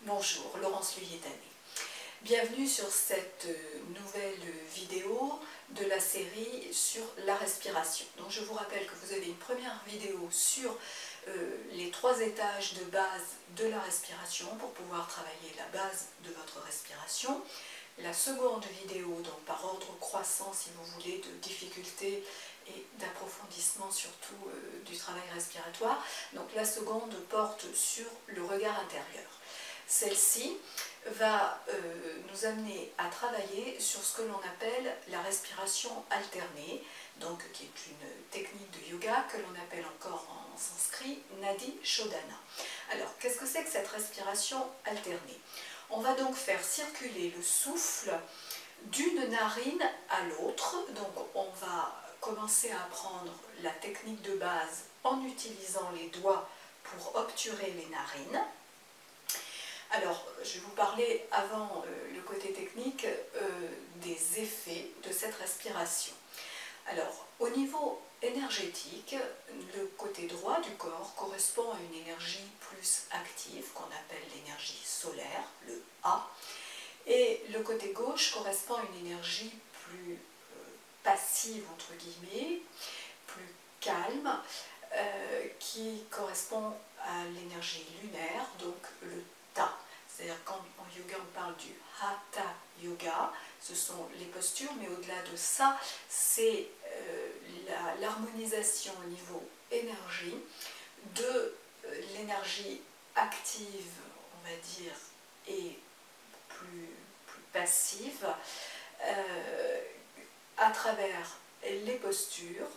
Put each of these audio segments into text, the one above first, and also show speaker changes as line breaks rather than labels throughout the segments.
Bonjour, Laurence Luyétané. Bienvenue sur cette nouvelle vidéo de la série sur la respiration. Donc je vous rappelle que vous avez une première vidéo sur les 3 étages de base de la respiration pour pouvoir travailler la base de votre respiration. La seconde vidéo, donc par ordre croissant si vous voulez, de difficulté et d'approfondissement surtout du travail respiratoire. Donc la seconde porte sur le regard intérieur. Celle-ci va nous amener à travailler sur ce que l'on appelle la respiration alternée, donc qui est une technique de yoga que l'on appelle encore en sanskrit Nadi Shodhana. Alors, qu'est-ce que c'est que cette respiration alternée? On va donc faire circuler le souffle d'une narine à l'autre. Donc, on va commencer à apprendre la technique de base en utilisant les doigts pour obturer les narines. Alors, je vais vous parler avant le côté technique des effets de cette respiration. Alors, au niveau énergétique, le côté droit du corps correspond à une énergie plus active qu'on appelle l'énergie solaire, le A, et le côté gauche correspond à une énergie plus passive, entre guillemets, plus calme, qui correspond à l'énergie lunaire, donc le Ta. C'est-à-dire qu'en yoga on parle du Hatha Yoga, ce sont les postures, mais au-delà de ça, c'est l'harmonisation au niveau énergie de l'énergie active, on va dire, et plus passive, à travers les postures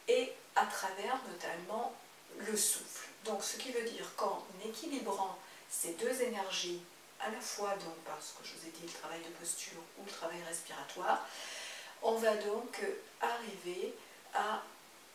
et à travers notamment le souffle. Donc ce qui veut dire qu'en équilibrant ces deux énergies, à la fois donc parce que je vous ai dit le travail de posture ou le travail respiratoire, on va donc arriver à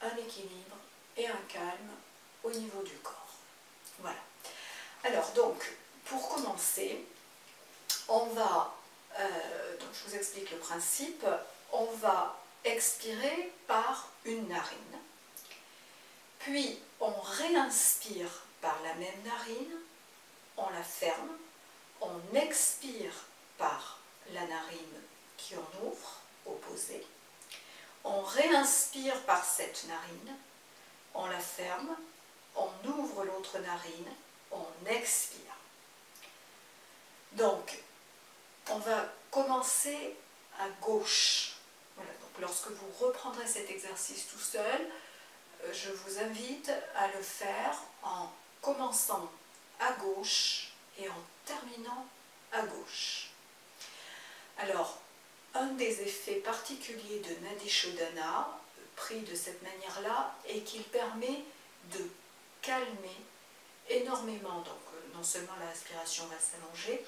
un équilibre et un calme au niveau du corps. Voilà. Alors donc, pour commencer, on va, donc je vous explique le principe, on va expirer par une narine, puis on réinspire par la même narine, on la ferme, on expire par la narine qui en ouvre, opposée, on réinspire par cette narine, on la ferme, on ouvre l'autre narine, on expire. Donc, on va commencer à gauche. Voilà, donc lorsque vous reprendrez cet exercice tout seul, je vous invite à le faire en commençant à gauche et en terminant à gauche. Alors, un des effets particuliers de Nadi Shodhana, pris de cette manière-là, est qu'il permet de calmer énormément, donc non seulement la respiration va s'allonger,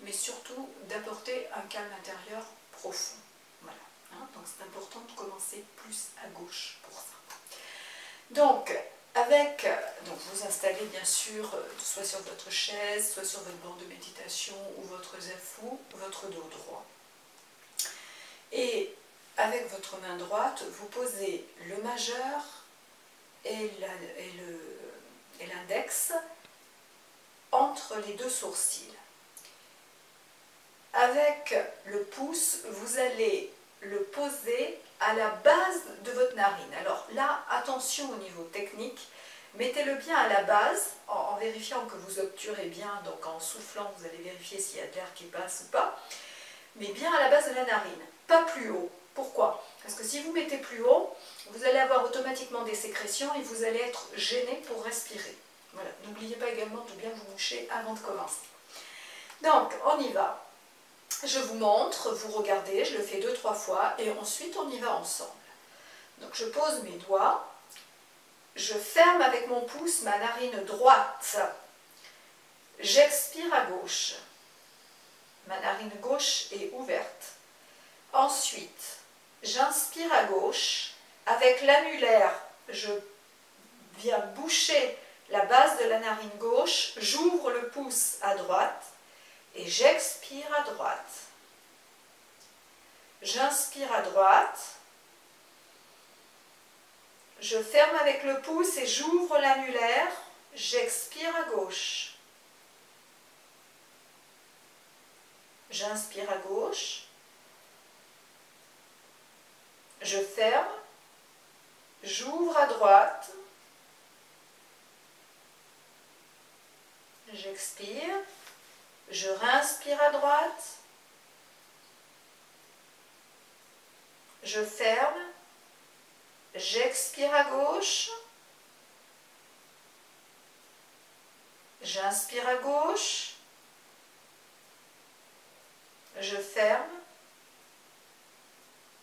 mais surtout d'apporter un calme intérieur profond. Voilà. Hein, donc c'est important de commencer plus à gauche pour ça. Donc, donc vous installez bien sûr soit sur votre chaise, soit sur votre banc de méditation ou votre zafu, votre dos droit. Et avec votre main droite, vous posez le majeur et l'index entre les deux sourcils. Avec le pouce, vous allez le poser à la base de votre narine. Alors là, attention au niveau technique, mettez-le bien à la base, en vérifiant que vous obturez bien, donc en soufflant, vous allez vérifier s'il y a de l'air qui passe ou pas, mais bien à la base de la narine, pas plus haut. Pourquoi? Parce que si vous mettez plus haut, vous allez avoir automatiquement des sécrétions et vous allez être gêné pour respirer. Voilà. N'oubliez pas également de bien vous moucher avant de commencer. Donc, on y va. Je vous montre, vous regardez, je le fais 2-3 fois et ensuite on y va ensemble. Donc je pose mes doigts, je ferme avec mon pouce ma narine droite, j'expire à gauche, ma narine gauche est ouverte. Ensuite, j'inspire à gauche, avec l'annulaire, je viens boucher la base de la narine gauche, j'ouvre le pouce à droite, et j'expire à droite. J'inspire à droite. Je ferme avec le pouce et j'ouvre l'annulaire. J'expire à gauche. j'inspire à gauche, je ferme, j'ouvre à droite, j'expire, je réinspire à droite, je ferme, j'expire à gauche, j'inspire à gauche, je ferme,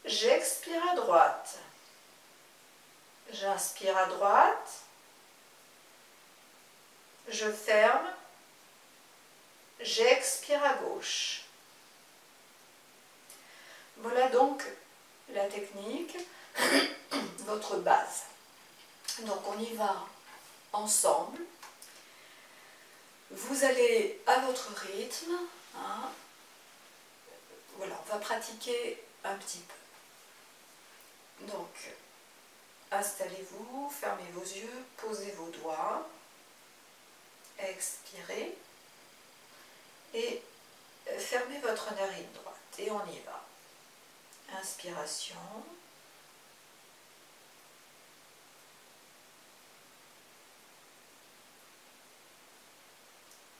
j'expire à droite, j'inspire à droite, je ferme, j'expire à gauche. Voilà donc la technique, votre base. Donc on y va ensemble. Vous allez à votre rythme. Hein. Voilà, on va pratiquer un petit peu. Donc, installez-vous, fermez vos yeux, posez vos doigts, expirez et fermez votre narine droite. Et on y va. Inspiration.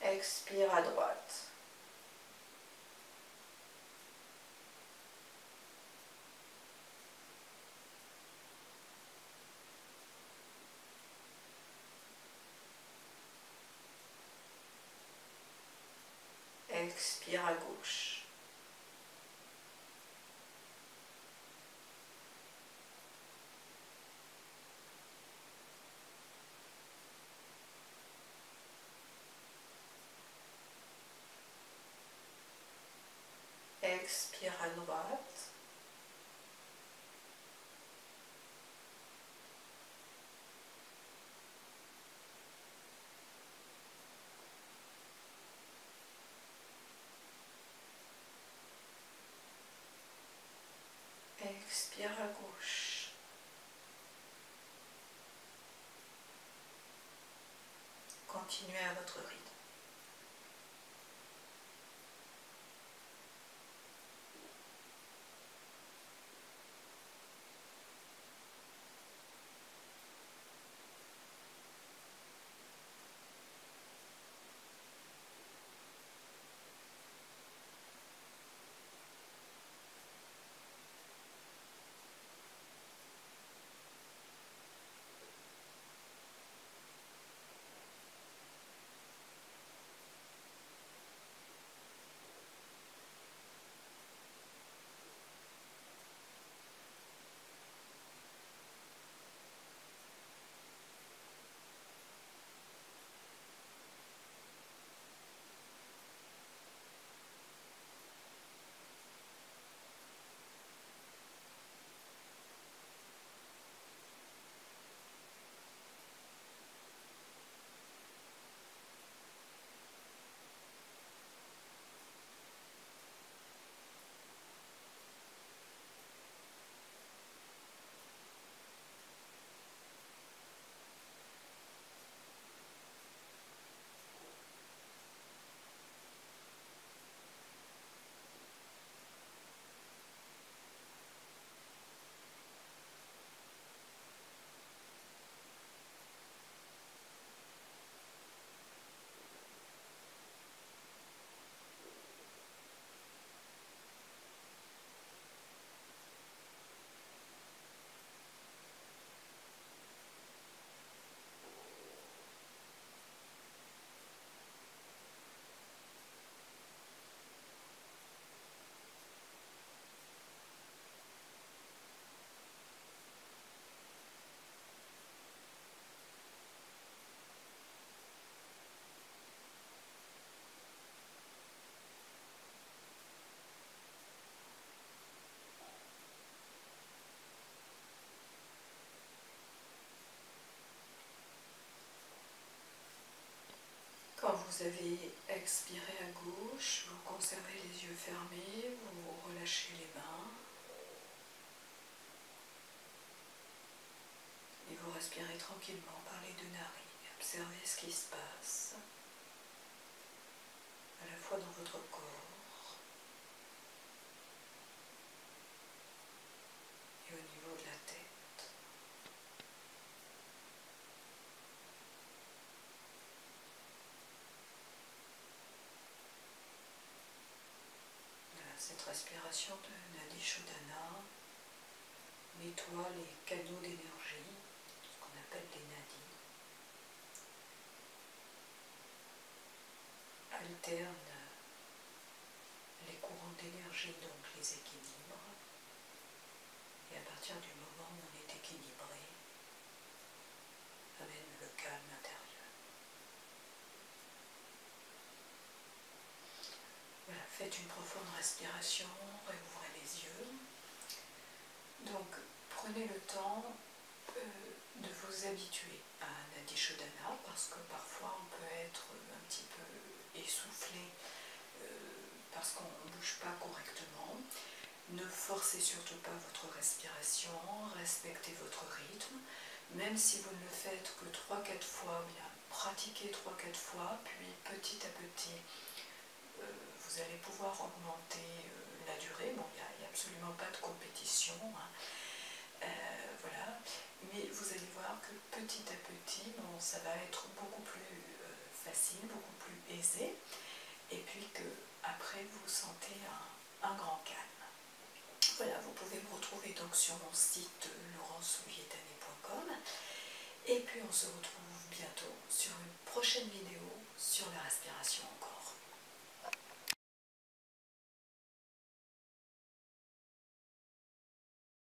Expire à droite. Expire à gauche. Expire à droite. Expire à gauche. Continuez à votre rythme. Quand vous avez expiré à gauche, vous conservez les yeux fermés, vous relâchez les mains et vous respirez tranquillement par les deux narines. Observez ce qui se passe, à la fois dans votre corps respiration de Nadi Shodhana nettoie les canaux d'énergie, ce qu'on appelle les nadis, alterne les courants d'énergie, donc les équilibres, et à partir du moment où on est équilibré, amène le calme intérieur. Voilà, faites une profonde respiration, réouvrez les yeux. Donc, prenez le temps de vous habituer à Nadi Shodhana, parce que parfois on peut être un petit peu essoufflé parce qu'on ne bouge pas correctement. Ne forcez surtout pas votre respiration, respectez votre rythme. Même si vous ne le faites que 3-4 fois, bien pratiquez 3-4 fois, puis petit à petit, vous allez pouvoir augmenter la durée. Bon, il n'y a absolument pas de compétition, hein. Voilà. Mais vous allez voir que petit à petit, bon, ça va être beaucoup plus facile, beaucoup plus aisé. Et puis qu'après, vous sentez un grand calme. Voilà, vous pouvez me retrouver donc sur mon site laurencelouietannée.com. Et puis on se retrouve bientôt sur une prochaine vidéo sur la respiration encore.